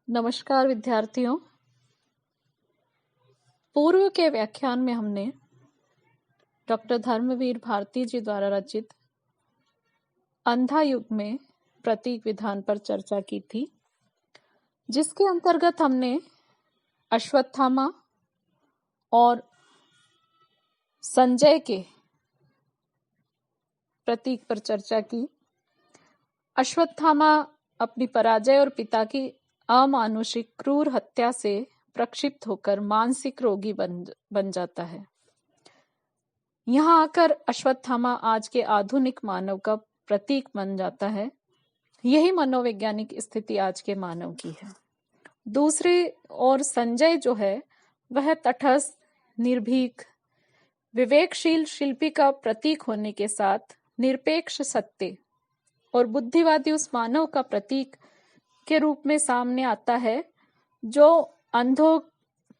नमस्कार विद्यार्थियों। पूर्व के व्याख्यान में हमने डॉक्टर धर्मवीर भारती जी द्वारा रचित अंधा युग में प्रतीक विधान पर चर्चा की थी, जिसके अंतर्गत हमने अश्वत्थामा और संजय के प्रतीक पर चर्चा की। अश्वत्थामा अपनी पराजय और पिता की अमानुषिक क्रूर हत्या से प्रक्षिप्त होकर मानसिक रोगी बन जाता है। यहाँ आकर अश्वत्थामा आज के आधुनिक मानव का प्रतीक बन जाता है। यही मनोवैज्ञानिक स्थिति आज के मानव की है। दूसरी ओर संजय जो है वह तटस्थ, निर्भीक, विवेकशील शिल्पी का प्रतीक होने के साथ निरपेक्ष सत्य और बुद्धिवादी उस मानव का प्रतीक के रूप में सामने आता है जो अंधों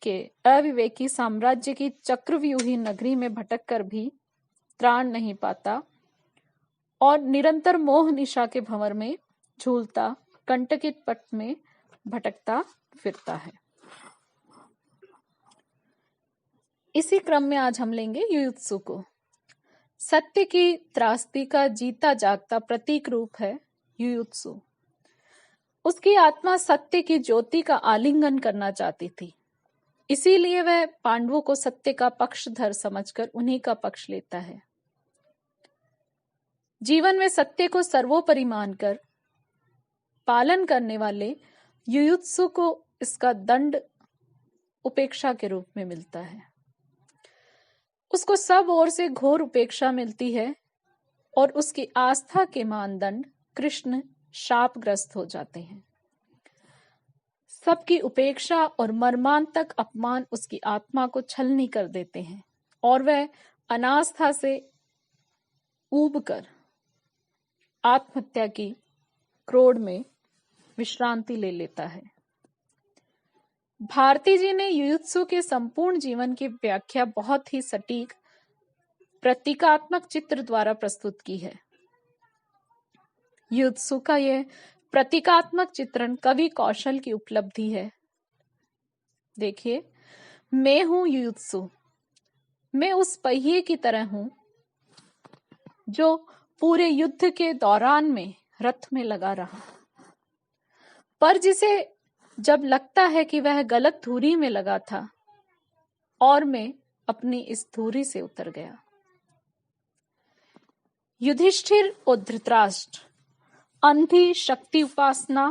के अविवेकी साम्राज्य की चक्रव्यूही नगरी में भटक कर भी त्राण नहीं पाता और निरंतर मोह निशा के भंवर में झूलता कंटकित पट में भटकता फिरता है। इसी क्रम में आज हम लेंगे युयुत्सु को। सत्य की त्रासदी का जीता जागता प्रतीक रूप है युयुत्सु। उसकी आत्मा सत्य की ज्योति का आलिंगन करना चाहती थी, इसीलिए वह पांडवों को सत्य का पक्षधर समझकर उन्हीं का पक्ष लेता है। जीवन में सत्य को सर्वोपरि मानकर पालन करने वाले युयुत्सु को इसका दंड उपेक्षा के रूप में मिलता है। उसको सब ओर से घोर उपेक्षा मिलती है और उसकी आस्था के मानदंड कृष्ण शापग्रस्त हो जाते हैं। सबकी उपेक्षा और मर्मांतक अपमान उसकी आत्मा को छलनी कर देते हैं और वह अनास्था से ऊबकर आत्महत्या की क्रोध में विश्रांति ले लेता है। भारती जी ने युयुत्सु के संपूर्ण जीवन की व्याख्या बहुत ही सटीक प्रतीकात्मक चित्र द्वारा प्रस्तुत की है। युयुत्सु का यह प्रतीकात्मक चित्रण कवि कौशल की उपलब्धि है। देखिए, मैं हूं युयुत्सु, मैं उस पहिए की तरह हूं जो पूरे युद्ध के दौरान में रथ में लगा रहा, पर जिसे जब लगता है कि वह गलत धुरी में लगा था और मैं अपनी इस धुरी से उतर गया। युधिष्ठिर और धृतराष्ट्र अंधी शक्ति उपासना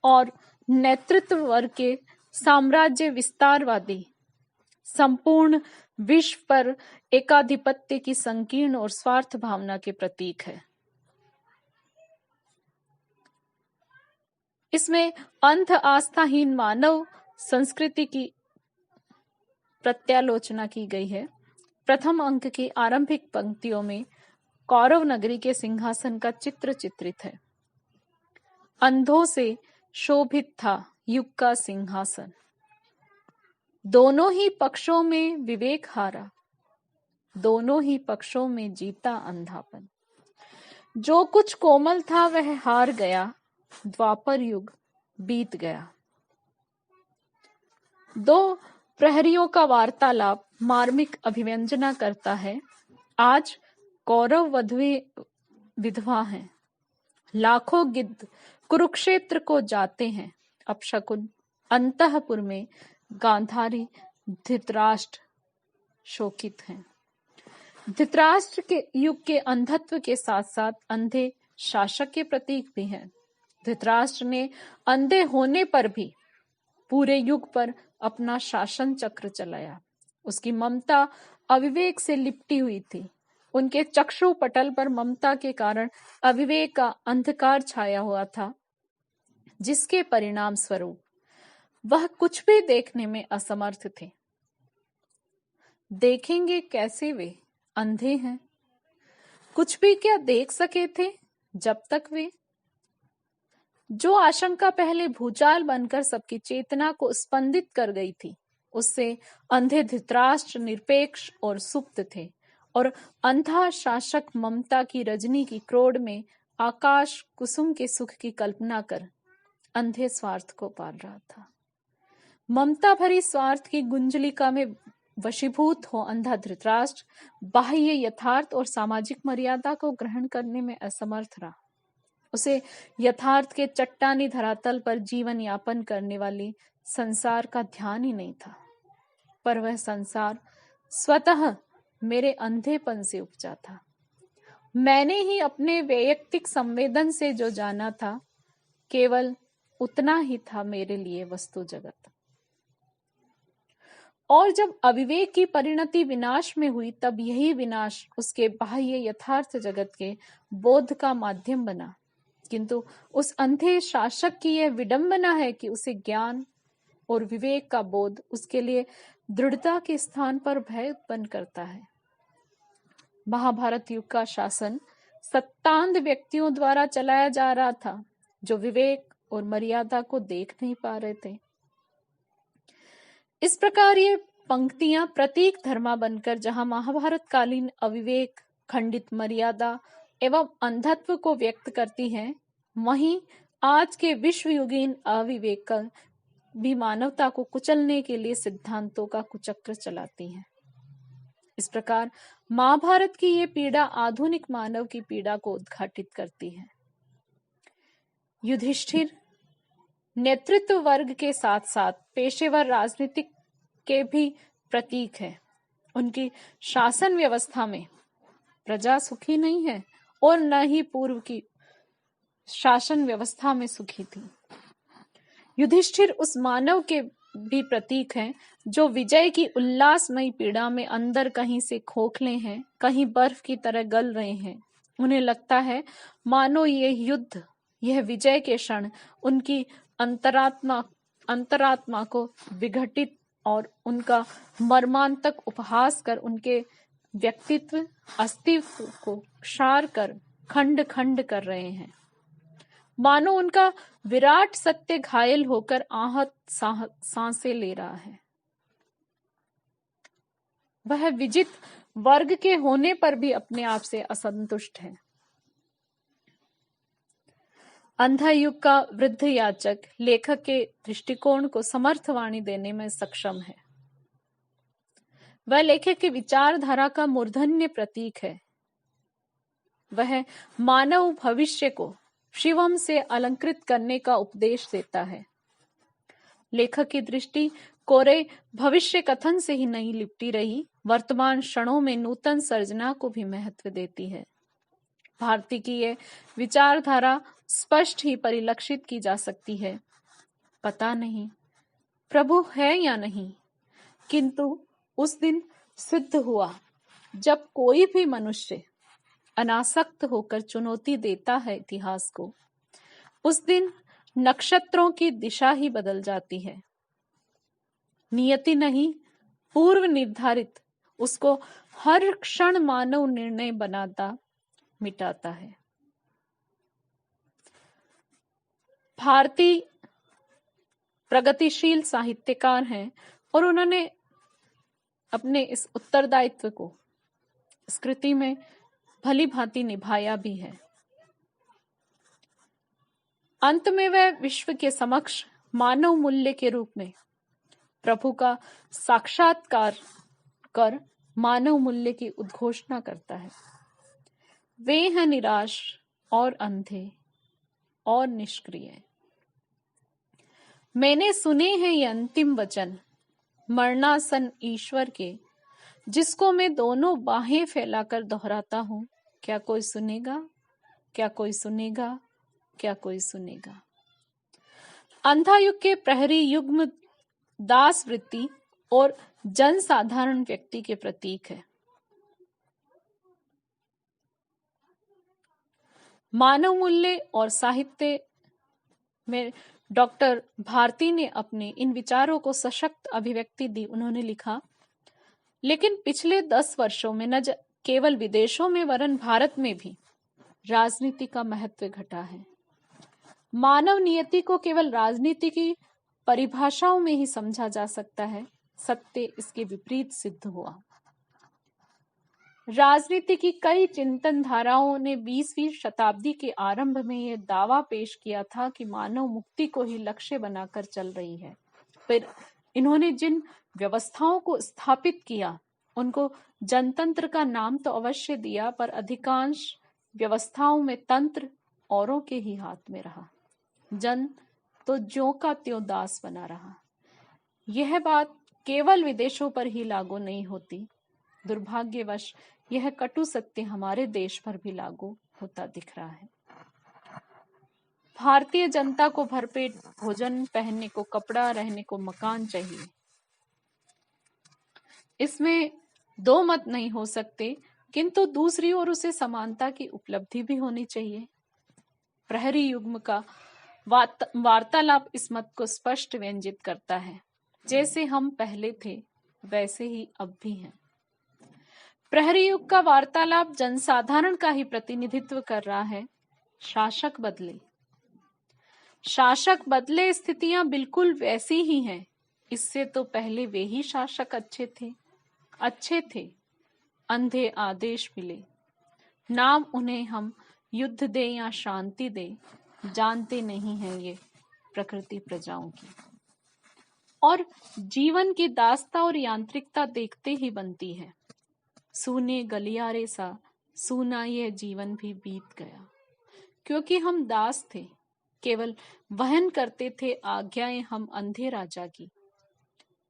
और नेतृत्व वर्ग के साम्राज्य विस्तारवादी संपूर्ण विश्व पर एकाधिपत्य की संकीर्ण और स्वार्थ भावना के प्रतीक है। इसमें अंध आस्थाहीन मानव संस्कृति की प्रत्यालोचना की गई है। प्रथम अंक की आरंभिक पंक्तियों में कौरव नगरी के सिंहासन का चित्र चित्रित है। अंधों से शोभित था युग का सिंहासन, दोनों ही पक्षों में विवेक हारा, दोनों ही पक्षों में जीता अंधापन। जो कुछ कोमल था वह हार गया, द्वापर युग बीत गया। दो प्रहरियों का वार्तालाप मार्मिक अभिव्यंजना करता है। आज कौरव वधवी विधवा हैं, लाखों गिद्ध कुरुक्षेत्र को जाते हैं। अपशकुन अंतःपुर में गांधारी धृतराष्ट्र शोकित हैं। धृतराष्ट्र के युग के अंधत्व के साथ साथ अंधे शासक के प्रतीक भी हैं। धृतराष्ट्र ने अंधे होने पर भी पूरे युग पर अपना शासन चक्र चलाया। उसकी ममता अविवेक से लिपटी हुई थी। उनके चक्षु पटल पर ममता के कारण अविवेक का अंधकार छाया हुआ था, जिसके परिणाम स्वरूप वह कुछ भी देखने में असमर्थ थे। देखेंगे कैसे, वे अंधे हैं। कुछ भी क्या देख सके थे जब तक वे। जो आशंका पहले भूचाल बनकर सबकी चेतना को स्पंदित कर गई थी, उससे अंधे धृतराष्ट्र निरपेक्ष और सुप्त थे और अंधा शासक ममता की रजनी की क्रोध में आकाश कुसुम के सुख की कल्पना कर अंधे स्वार्थ को पाल रहा था। ममता भरी स्वार्थ की गुंजलिका में वशीभूत हो अंधा धृतराष्ट्र बाह्य यथार्थ और सामाजिक मर्यादा को ग्रहण करने में असमर्थ रहा। उसे यथार्थ के चट्टानी धरातल पर जीवन यापन करने वाली संसार का ध्यान ही नहीं था, पर वह संसार स्वतः मेरे अंधेपन से उपजा था। मैंने ही अपने वैयक्तिक संवेदन से जो जाना था, केवल उतना ही था मेरे लिए वस्तु जगत। और जब अविवेक की परिणति विनाश में हुई, तब यही विनाश उसके बाह्य यथार्थ जगत के बोध का माध्यम बना। किंतु उस अंधे शासक की यह विडंबना है कि उसे ज्ञान और विवेक का बोध उसके लिए दृढ़ता के स्थान पर भय उत्पन्न करता है। महाभारत युग का शासन सत्तांध व्यक्तियों द्वारा चलाया जा रहा था, जो विवेक और मर्यादा को देख नहीं पा रहे थे। इस प्रकार ये पंक्तियां प्रतीक धर्मा बनकर जहां महाभारत कालीन अविवेक, खंडित मर्यादा एवं अंधत्व को व्यक्त करती हैं, वहीं आज के विश्वयुगीन अविवेक का भी मानवता को कुचलने के लिए सिद्धांतों का कुचक्र चलाती हैं। इस प्रकार महाभारत की ये पीड़ा आधुनिक मानव की पीड़ा को उद्घाटित करती है। युधिष्ठिर नेतृत्व वर्ग के साथ साथ पेशेवर राजनीतिक के भी प्रतीक है। उनकी शासन व्यवस्था में प्रजा सुखी नहीं है और न ही पूर्व की शासन व्यवस्था में सुखी थी। युधिष्ठिर उस मानव के भी प्रतीक हैं जो विजय की उल्लासमयी पीड़ा में अंदर कहीं से खोखले हैं, कहीं बर्फ की तरह गल रहे हैं। उन्हें लगता है मानो ये युद्ध, यह विजय के क्षण उनकी अंतरात्मा को विघटित और उनका मर्मांतक उपहास कर उनके व्यक्तित्व अस्तित्व को क्षार कर खंड खंड कर रहे हैं। मानो उनका विराट सत्य घायल होकर आहत सांसें ले रहा है। वह विजित वर्ग के होने पर भी अपने आप से असंतुष्ट है। अंधा युग का वृद्ध याचक लेखक के दृष्टिकोण को समर्थ वाणी देने में सक्षम है। वह लेखक की विचारधारा का मूर्धन्य प्रतीक है। वह मानव भविष्य को शिवम से अलंकृत करने का उपदेश देता है। लेखक की दृष्टि कोरे भविष्य कथन से ही नहीं लिपटी रही, वर्तमान क्षणों में नूतन सर्जना को भी महत्व देती है। भारती की यह विचारधारा स्पष्ट ही परिलक्षित की जा सकती है। पता नहीं प्रभु है या नहीं, किंतु उस दिन सिद्ध हुआ जब कोई भी मनुष्य अनासक्त होकर चुनौती देता है इतिहास को। उस दिन नक्षत्रों की दिशा ही बदल जाती है। नियति नहीं, पूर्व निर्धारित उसको हर क्षण मानव निर्णय बनाता मिटाता है। भारती प्रगतिशील साहित्यकार हैं और उन्होंने अपने इस उत्तरदायित्व को इस कृति में भली भांति निभाया भी है। अंत में वह विश्व के समक्ष मानव मूल्य के रूप में प्रभु का साक्षात्कार कर मानव मूल्य की उद्घोषणा करता है। वे हैं निराश और अंधे और निष्क्रिय। मैंने सुने हैं ये अंतिम वचन मरणासन ईश्वर के, जिसको मैं दोनों बाहें फैलाकर दोहराता हूं, क्या कोई सुनेगा, क्या कोई सुनेगा, क्या कोई सुनेगा। अंधा युग के प्रहरी युग्म दास वृत्ति और जन साधारण व्यक्ति के प्रतीक है। मानव मूल्य और साहित्य में डॉक्टर भारती ने अपने इन विचारों को सशक्त अभिव्यक्ति दी। उन्होंने लिखा, लेकिन पिछले 10 वर्षों में न केवल विदेशों में वरन भारत में भी राजनीति का महत्व घटा है। मानव नियति को केवल राजनीति की परिभाषाओं में ही समझा जा सकता है। सत्य इसके विपरीत सिद्ध हुआ। राजनीति की कई चिंतन धाराओं ने 20वीं शताब्दी के आरंभ में यह दावा पेश किया था कि मानव मुक्ति को ही लक्ष्य बनाकर चल रही है। फिर इन्होंने जिन व्यवस्थाओं को स्थापित किया उनको जनतंत्र का नाम तो अवश्य दिया, पर अधिकांश व्यवस्थाओं में तंत्र औरों के ही हाथ में रहा। जन तो ज्यों का त्यों दास बना रहा। यह बात केवल विदेशों पर ही लागू नहीं होती, दुर्भाग्यवश यह कटु सत्य हमारे देश पर भी लागू होता दिख रहा है। भारतीय जनता को भरपेट भोजन, पहनने को कपड़ा, रहने को मकान चाहिए, इसमें दो मत नहीं हो सकते, किंतु दूसरी ओर उसे समानता की उपलब्धि भी होनी चाहिए। प्रहरी युग्म का वार्तालाप इस मत को स्पष्ट व्यंजित करता है। जैसे हम पहले थे वैसे ही अब भी हैं। प्रहरी युग का वार्तालाप जनसाधारण का ही प्रतिनिधित्व कर रहा है। शासक बदले स्थितियां बिल्कुल वैसी ही हैं। इससे तो पहले वे ही शासक अच्छे थे। अंधे आदेश मिले, नाम उन्हें हम युद्ध दे या शांति दे, जानते नहीं हैं ये प्रकृति प्रजाओं की। और जीवन की दास्ता और यांत्रिकता देखते ही बनती है। सूने गलियारे सा सूना यह जीवन भी बीत गया, क्योंकि हम दास थे, केवल वहन करते थे आज्ञाएं हम अंधे राजा की।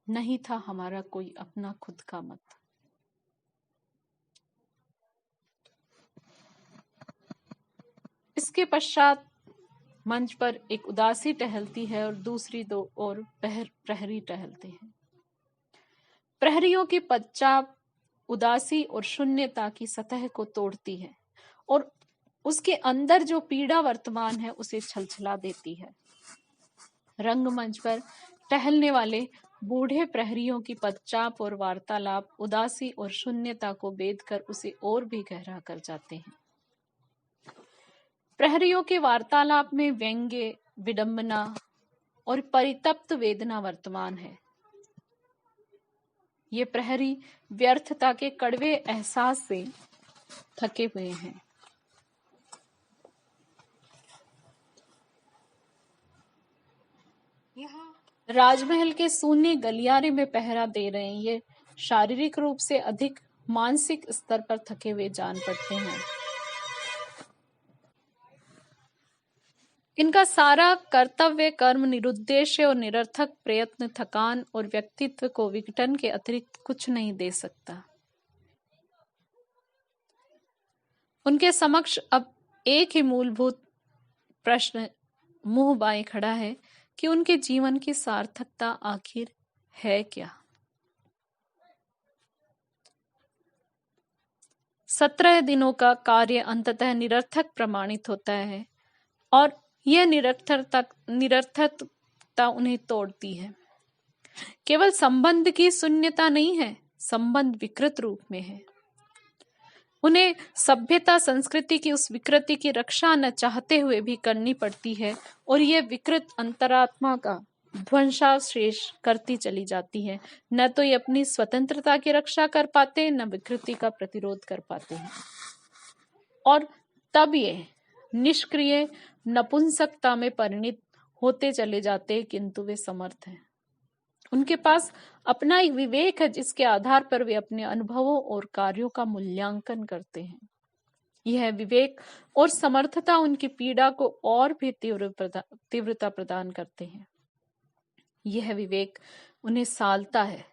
नहीं था हमारा कोई अपना खुद का मत। इसके पश्चात मंच पर एक उदासी टहलती है और दूसरी दो और प्रहरी टहलते हैं। प्रहरियों की पदचाप उदासी और शून्यता की सतह को तोड़ती है और उसके अंदर जो पीड़ा वर्तमान है उसे छलछला देती है। रंगमंच पर टहलने वाले बूढ़े प्रहरियों की पदचाप और वार्तालाप उदासी और शून्यता को बेध कर उसे और भी गहरा कर जाते हैं। प्रहरियों के वार्तालाप में व्यंग्य, विडंबना और परितप्त वेदना वर्तमान है। ये प्रहरी व्यर्थता के कड़वे एहसास से थके हुए हैं। यहाँ राजमहल के शून्य गलियारे में पहरा दे रहे हैं। ये शारीरिक रूप से अधिक मानसिक स्तर पर थके हुए जान पड़ते हैं। इनका सारा कर्तव्य कर्म निरुद्देश्य और निरर्थक प्रयत्न थकान और व्यक्तित्व को विघटन के अतिरिक्त कुछ नहीं दे सकता। उनके समक्ष अब एक ही मूलभूत प्रश्न मुंह बाएं खड़ा है कि उनके जीवन की सार्थकता आखिर है क्या। 17 दिनों का कार्य अंततः निरर्थक प्रमाणित होता है और यह निरर्थकता उन्हें तोड़ती है। केवल संबंध की शून्यता नहीं है, संबंध विकृत रूप में है। उन्हें सभ्यता संस्कृति की उस विकृति की रक्षा न चाहते हुए भी करनी पड़ती है और यह विकृत अंतरात्मा का ध्वंसावशेष करती चली जाती है। न तो ये अपनी स्वतंत्रता की रक्षा कर पाते, न विकृति का प्रतिरोध कर पाते हैं और तब ये निष्क्रिय नपुंसकता में परिणत होते चले जाते। किंतु वे समर्थ हैं। उनके पास अपना एक विवेक है जिसके आधार पर वे अपने अनुभवों और कार्यों का मूल्यांकन करते हैं। यह विवेक और समर्थता उनकी पीड़ा को और भी तीव्रता प्रदान करते हैं। यह विवेक उन्हें सालता है।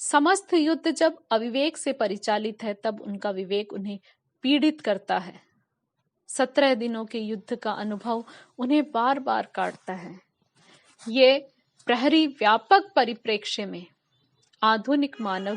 समस्त युद्ध जब अविवेक से परिचालित है तब उनका विवेक उन्हें पीड़ित करता है। 17 दिनों के युद्ध का अनुभव उन्हें बार बार काटता है। ये प्रहरी व्यापक परिप्रेक्ष्य में आधुनिक मानव